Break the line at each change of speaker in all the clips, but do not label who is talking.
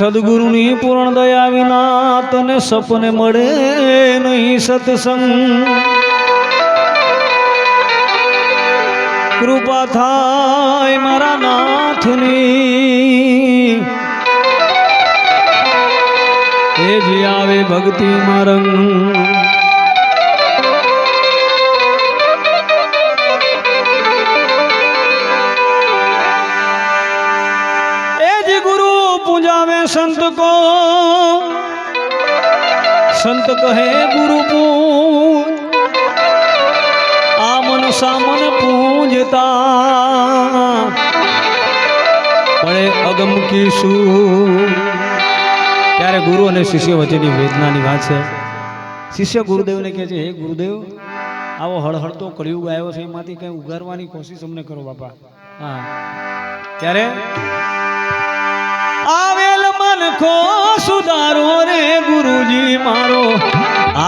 સદગુરુની પૂર્ણ દયા વિના તને સપને મળે નહીં સત્સંગ કૃપા થાય મારા નાથની એ જ આવે ભક્તિ મારંગ संत को संत कहे गुरु पूज आमन सामन पूजता पड़े अगम की सू त्यारे गुरु और शिष्य वच्चेनी वेदनानी वात छे। शिष्य गुरुदेव ने कहे हे गुरुदेव आवो हळहळतो कलियुग आव्यो छे एमांथी कंई उगारवानी कोशिश अमने करो बापा। हाँ त्यारे आवेल मन को सुधारो रे गुरुजी मारो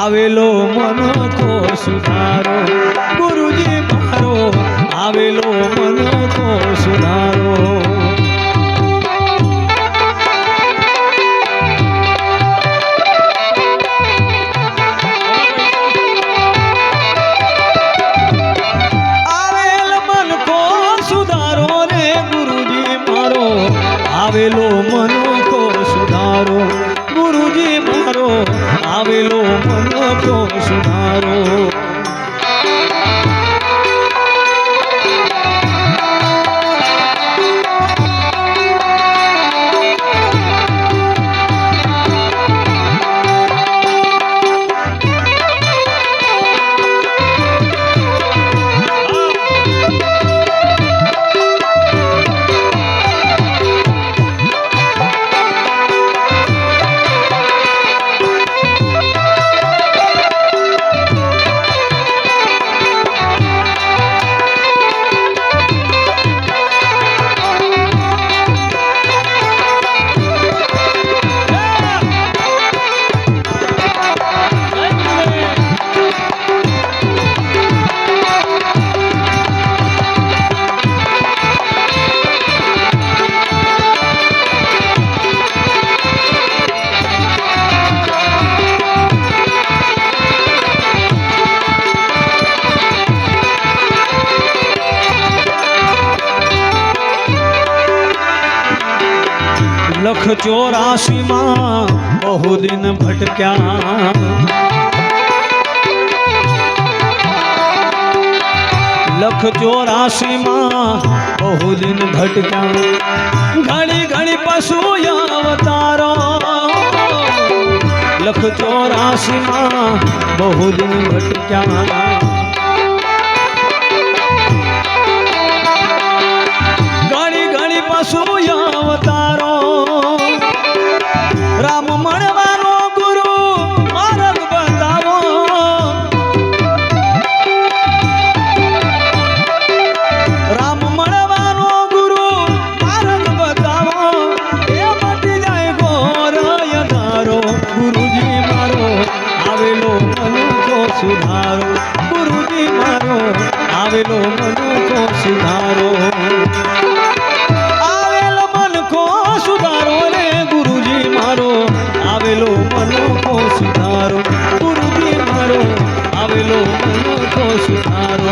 आवेलो मन को सुधारो गुरुजी मारो आवेलो मन को सुधारो आवेल मन को सुधारो रे गुरुजी मारो आवेलो मन को सुधारो गुरुजी मारो आवेलो मन को सुधारो लख 84 मां बहु दिन भटक्या लख 84 मां बहु दिन भटक्या घड़ी घड़ी पशु अवतारो लख 84 मां बहु दिन भटक्या घड़ी घड़ी पशु अवतारो राम मणवानो गुरु मार्ग बतावो राम मणवानो गुरु मार्ग बतावो ए मटी जाए घोर अंधारो गुरुजी मारो आवेलो मन को सुधारो गुरुजी मारो आवेलो मन को सुधारो आवेलो मन को सुधारो रे गुरुजी मारो आवेलो मन को सुधारो गुरुजी मारो आवेलो मन को सुधारो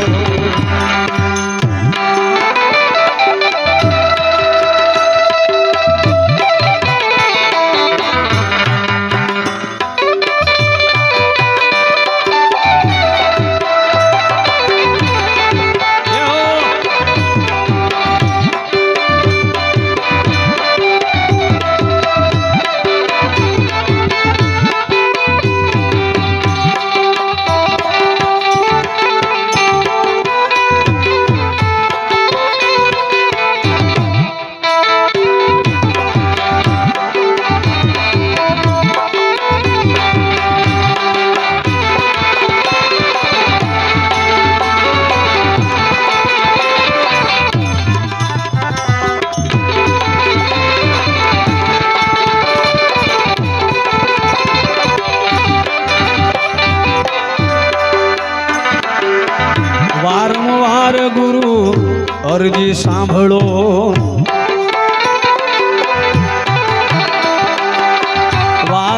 અરજી સાંભળો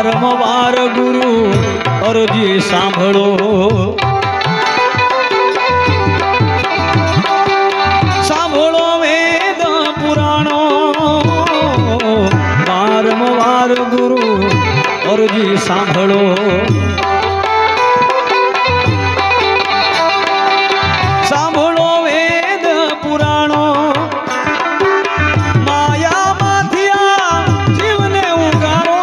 વારંવાર ગુરુ અરજી સાંભળો સાંભળો વેદ પુરાણો વારંવાર ગુરુ અરજી સાંભળો સાંભળો વેદ પુરાણો માયામાંથી આ જીવને ઉગારો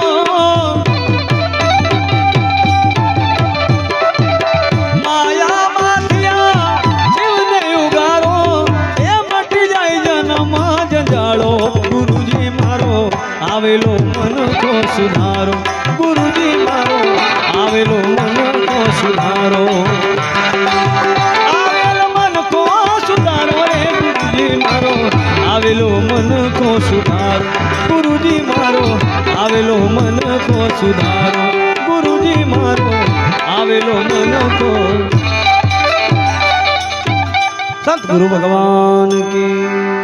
માયામાંથી આ જીવને ઉગારો એ મટી જાય જન્મ જંજાળો ગુરુજી મારો આવેલો મન કો સુધારો ગુરુજી મારો આવેલો મન કો સુધારો આવેલો મન કો સુધારો ગુરુજી મારો આવેલો મન કો સુધારો ગુરુજી મારો આવેલો મન કો સદગુરુ ભગવાન કી